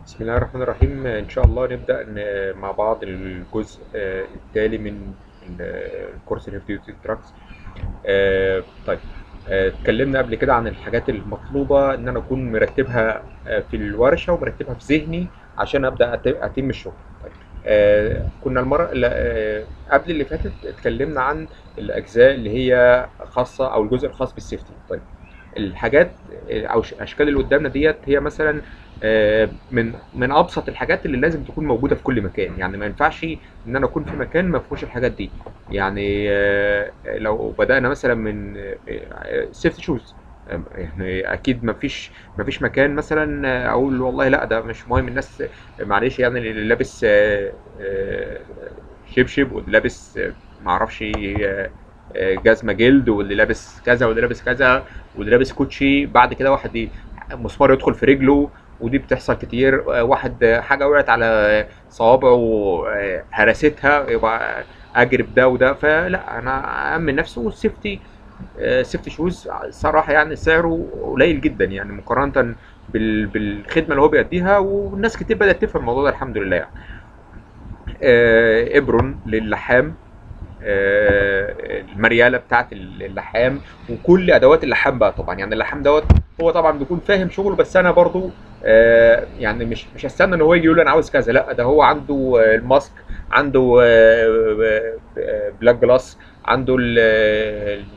بسم الله الرحمن الرحيم. إن شاء الله نبدأ مع بعض الجزء التالي من الكورس الهيفي ديوتي تراكس. طيب. اتكلمنا قبل كده عن الحاجات المطلوبة إن أنا أكون مرتبها في الورشة ومرتبها في ذهني عشان أبدأ أتم الشغل. طيب. كنا المرة قبل اللي فاتت اتكلمنا عن الأجزاء اللي هي خاصة أو الجزء الخاص بالسيفتي. طيب. الحاجات او الاشكال اللي قدامنا ديت هي مثلا من ابسط الحاجات اللي لازم تكون موجوده في كل مكان. يعني ما ينفعش ان انا اكون في مكان ما فيهوش الحاجات دي. يعني لو بدانا مثلا من سيفتي شوز، يعني اكيد ما فيش مكان مثلا اقول والله لا ده مش مهم الناس. معلش يعني اللي لابس شبشب واللي لابس معرفش جزمه جلد واللي لابس كذا واللي لابس كذا واللي لابس كوتشي، بعد كده واحد مسمار يدخل في رجله. ودي بتحصل كتير. واحد حاجه وقعت على صوابعه هرستها، يبقى اجرب ده وده. فلا، انا امن نفسه. والسيفتي سيفتي شوز صراحه يعني سعره قليل جدا يعني مقارنه بالخدمه اللي هو بيأديها. والناس كتير بدأت تفهم الموضوع ده الحمد لله يعني. ابرون للحام، المرياله بتاعت اللحام وكل ادوات اللحام بقى. طبعا يعني اللحام دوت هو طبعا بيكون فاهم شغله، بس انا برضو يعني مش هستنى ان هو يجي يقول لي انا عاوز كذا. لا، ده هو عنده الماسك، عنده بلاك جلاس، عنده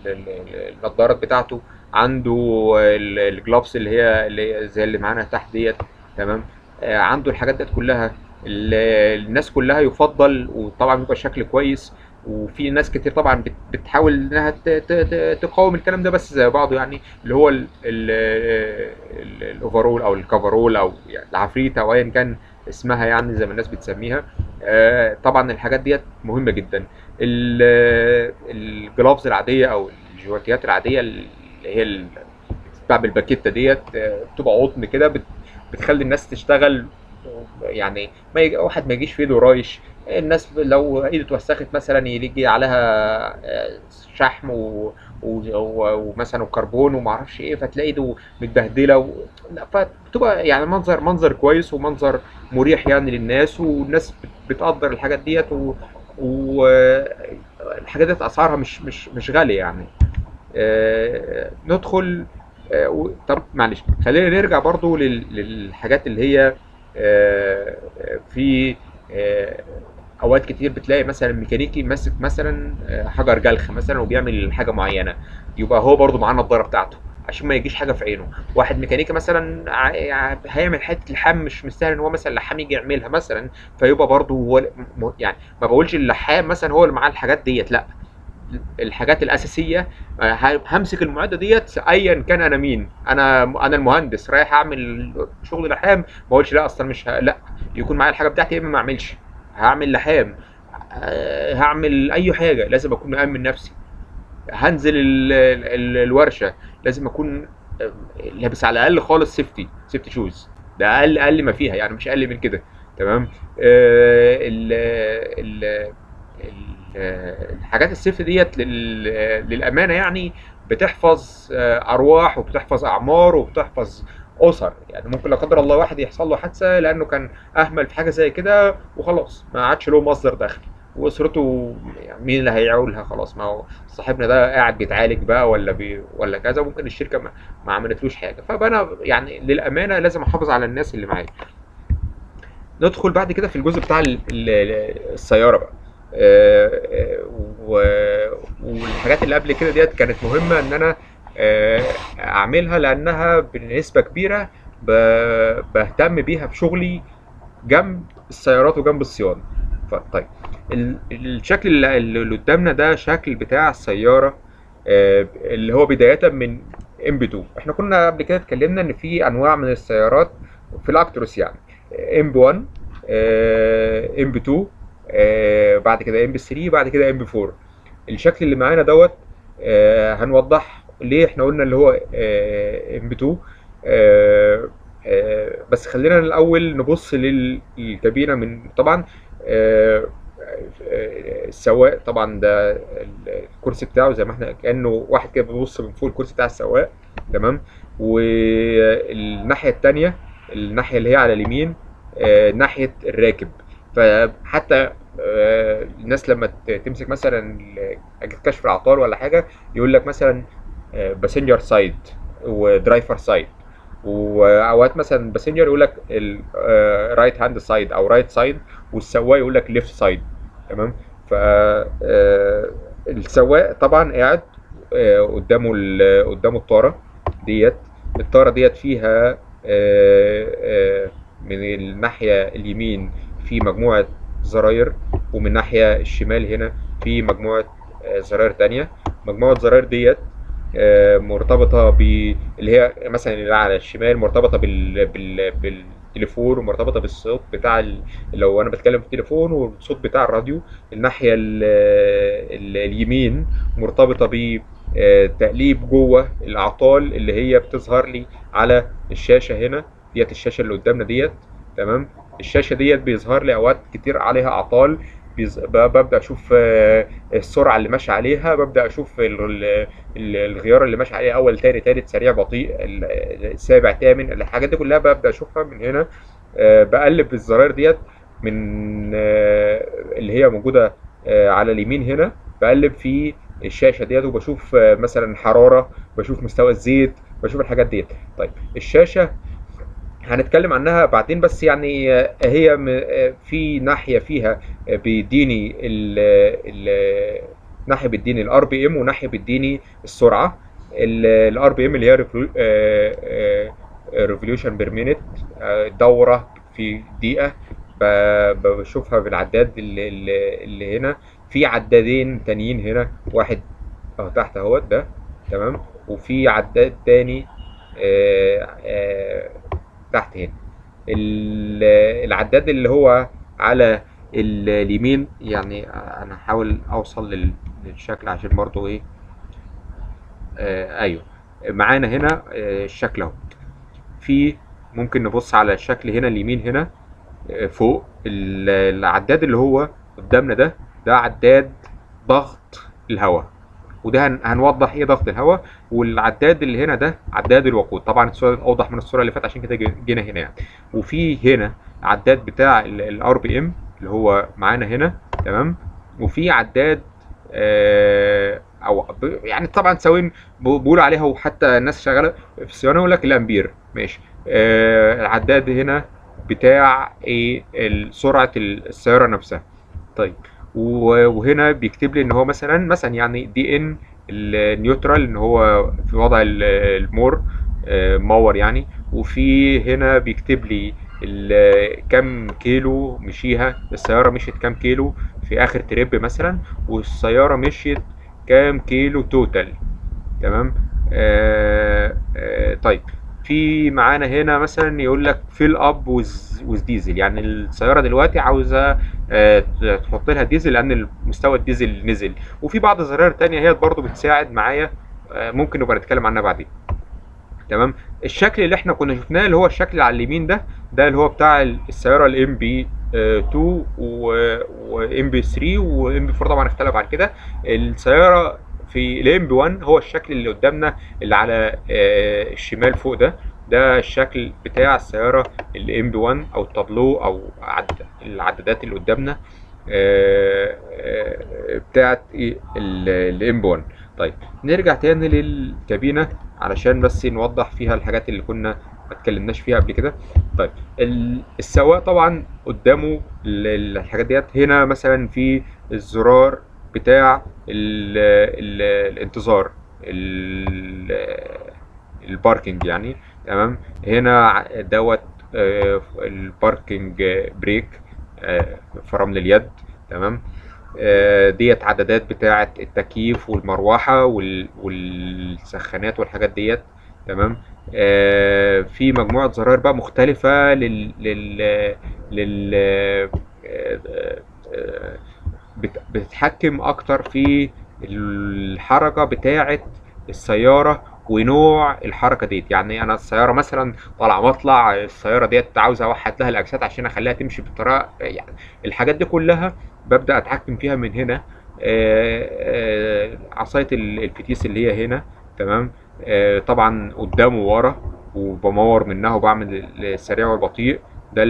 النضارات بتاعته، عنده الجلافز اللي هي زي اللي معانا تحت ديت. تمام. عنده الحاجات ديت كلها. الناس كلها يفضل، وطبعا بيبقى شكل كويس. وفي ناس كتير طبعا بتحاول انها تقاوم الكلام ده، بس زي بعضه يعني اللي هو الاوفرول او الكفرول او يعني العفريت او ايا كان اسمها، يعني زي ما الناس بتسميها. طبعا الحاجات ديت مهمه جدا. الجلافز العاديه او الجوانتيات العاديه اللي هي بتتباع بالباكيته ديت، بتبقى قطن كده، بتخلي الناس تشتغل. يعني واحد ما يجيش في ايده رايش. الناس لو ايده اتوسخت مثلا يجي عليها شحم ومثلا وكربون وما اعرفش ايه، فتلاقي ايده متبهدله لا، فبتبقى يعني منظر كويس ومنظر مريح يعني للناس. والناس بتقدر الحاجات ديت والحاجات ديت اسعارها مش غاليه يعني. ندخل. طب معلش خلينا نرجع برضو للحاجات اللي هي في آه، اوقات كتير بتلاقي مثلا ميكانيكي ماسك مثلا حجر جلخ مثلا وبيعمل حاجه معينه. يبقى هو برضو معاه النضاره بتاعته عشان ما يجيش حاجه في عينه. واحد ميكانيكي مثلا هيعمل حته لحام مش مستاهل ان هو مثلا اللحام يجي يعملها مثلا. فيبقى برضو هو يعني ما بقولش اللحام مثلا هو اللي معاه الحاجات ديت، لا. الحاجات الاساسيه همسك المعده ديت ايا كان انا مين. انا المهندس رايح اعمل شغل لحام، ما اقولش لا اصلا مش لا. يكون معايا الحاجه بتاعتي يا اما ما اعملش. هعمل لحام، هعمل اي حاجه لازم اكون مأمن نفسي. هنزل الورشه لازم اكون لابس على الاقل خالص سيفتي شوز. ده اقل ما فيها يعني، مش اقل من كده. تمام. ال ال الحاجات السيفتي ديت للامانه يعني بتحفظ ارواح وبتحفظ اعمار وبتحفظ اسر. يعني ممكن لا قدر الله واحد يحصل له حادثه لانه كان اهمل في حاجه زي كده وخلاص ما عادش له مصدر دخل. واسرته يعني مين اللي هيعولها؟ خلاص، ما هو صاحبنا ده قاعد بيتعالج بقى ولا كذا. ممكن الشركه ما عملتلوش حاجه. فانا يعني للامانه لازم احافظ على الناس اللي معايا. ندخل بعد كده في الجزء بتاع السياره بقى. والحاجات اللي قبل كده ديت كانت مهمه ان انا اعملها لانها بنسبه كبيره بهتم بيها في شغلي جنب السيارات وجنب الصيانه. طيب. الشكل اللي قدامنا ده شكل بتاع السياره، اللي هو بدايه من ام بي 2. احنا كنا قبل كده اتكلمنا ان في انواع من السيارات في الاكتروس يعني ام بي 1، ام بي 2، بعد كده ام بي 3، بعد كده ام بي 4. الشكل اللي معانا دوت هنوضح ليه احنا قلنا اللي هو ام بي 2. بس خلينا الاول نبص للكابينه من طبعا السواق. طبعا ده الكرسي بتاعه زي ما احنا كانه واحد كده بيبص من فوق الكرسي بتاع السواق. تمام. والناحيه التانيه، الناحيه اللي هي على اليمين، ناحيه الراكب. فحتى الناس لما تمسك مثلا اجهزه كشف الاعطال ولا حاجه، يقول لك مثلا باسنجر سايد ودرايفر سايد. واوقات مثلا باسنجر يقول لك رايت هاند سايد او رايت سايد، والسواق يقول لك ليفت سايد. تمام. ف السواق طبعا قاعد قدامه قدامه الطاره ديت. الطاره ديت فيها من الناحيه اليمين في مجموعه زراير، ومن الناحيه الشمال هنا في مجموعه زراير تانية. مجموعه زراير ديت مرتبطه اللي هي مثلا اللي على الشمال مرتبطه بالتليفون، ومرتبطه بالصوت بتاع لو انا بتكلم في التليفون، والصوت بتاع الراديو. الناحيه اليمين مرتبطه ب تقليب جوه الاعطال اللي هي بتظهر لي على الشاشه هنا. ديت الشاشه اللي قدامنا ديت. تمام. الشاشه ديت بيظهر لي اوقات كتير عليها اعطال. ببدا اشوف السرعه اللي ماشي عليها، ببدا اشوف الغيار اللي ماشي عليه اول تاني تالت سريع بطيء السابع تامن. الحاجات دي كلها ببدا اشوفها من هنا. بقلب الزراير ديت من اللي هي موجوده على اليمين هنا. بقلب في الشاشه ديت وبشوف مثلا حراره، بشوف مستوى الزيت، بشوف الحاجات ديت. طيب الشاشه هنتكلم عنها بعدين، بس يعني هي في ناحيه فيها بيديني ناحيه بيديني الار بي ام، وناحيه بيديني السرعه. الار بي ام اللي هي ريفوليوشن بير مينيت، دوره في دقيقه. بشوفها بالعداد اللي هنا. في عدادين تانيين هنا، واحد اهو تحت اهوت ده. تمام. وفي عداد تاني تحت هنا. العداد اللي هو على اليمين، يعني انا هحاول اوصل للشكل عشان برضو ايه. ايوه. معانا هنا الشكل اهو. في ممكن نبص على الشكل هنا اليمين هنا فوق العداد اللي هو قدامنا ده عداد ضغط الهواء. وده هنوضح ايه ضغط الهواء. والعداد اللي هنا ده عداد الوقود. طبعا الصوره اوضح من الصوره اللي فاتت، عشان كده جينا هنا يعني. وفي هنا عداد بتاع الار بي ام اللي هو معانا هنا. تمام. وفي عداد يعني طبعا ثواني بيقولوا عليها، وحتى الناس شغاله في الصيانه يقول لك الامبير. ماشي. العداد هنا بتاع ايه سرعه السياره نفسها. طيب. وهنا بيكتب لي ان هو مثلا يعني دي ان النيوترال، ان هو في وضع المور مور يعني. وفي هنا بيكتب لي كام كيلو مشيها السياره، مشيت كام كيلو في اخر تريب مثلا، والسياره مشيت كام كيلو توتال. تمام. طيب. في معانا هنا مثلا يقول لك فيل اب وز ديزل، يعني السياره دلوقتي عاوزه تحط لها ديزل لان مستوى الديزل نزل. وفي بعض الزراير تانية هي برضو بتساعد معايا، ممكن نبقى نتكلم عنها بعدين. تمام. الشكل اللي احنا كنا شفناه اللي هو الشكل اللي على اليمين ده اللي هو بتاع السياره الام بي 2 وام بي 3 وام بي 4. طبعا اختلف عن كده. السياره في الام بي 1 هو الشكل اللي قدامنا اللي على الشمال فوق ده الشكل بتاع السياره الام بي 1 او التابلو او العدادات اللي قدامنا بتاعت الام بي 1. طيب نرجع تاني للكابينه علشان بس نوضح فيها الحاجات اللي كنا ما اتكلمناش فيها قبل كده. طيب السواق طبعا قدامه الحاجات ديت. هنا مثلا في الزرار بتاع الانتظار الباركينج يعني. تمام. هنا دوت الباركينج بريك فرامل اليد. تمام. ديت عدادات بتاعه التكييف والمروحه والسخانات والحاجات ديت. تمام. في مجموعه زراير بقى مختلفه لل بتتحكم اكتر في الحركه بتاعه السياره ونوع الحركه ديت. يعني انا السياره مثلا طالعه مطلع، السياره ديت عاوز اوحد لها الاجساد عشان اخليها تمشي بالطريقه يعني. الحاجات دي كلها ببدا اتحكم فيها من هنا. عصايه الفتيس اللي هي هنا. تمام. طبعا قدام وورا، وبمور منها وبعمل السريع والبطيء. ده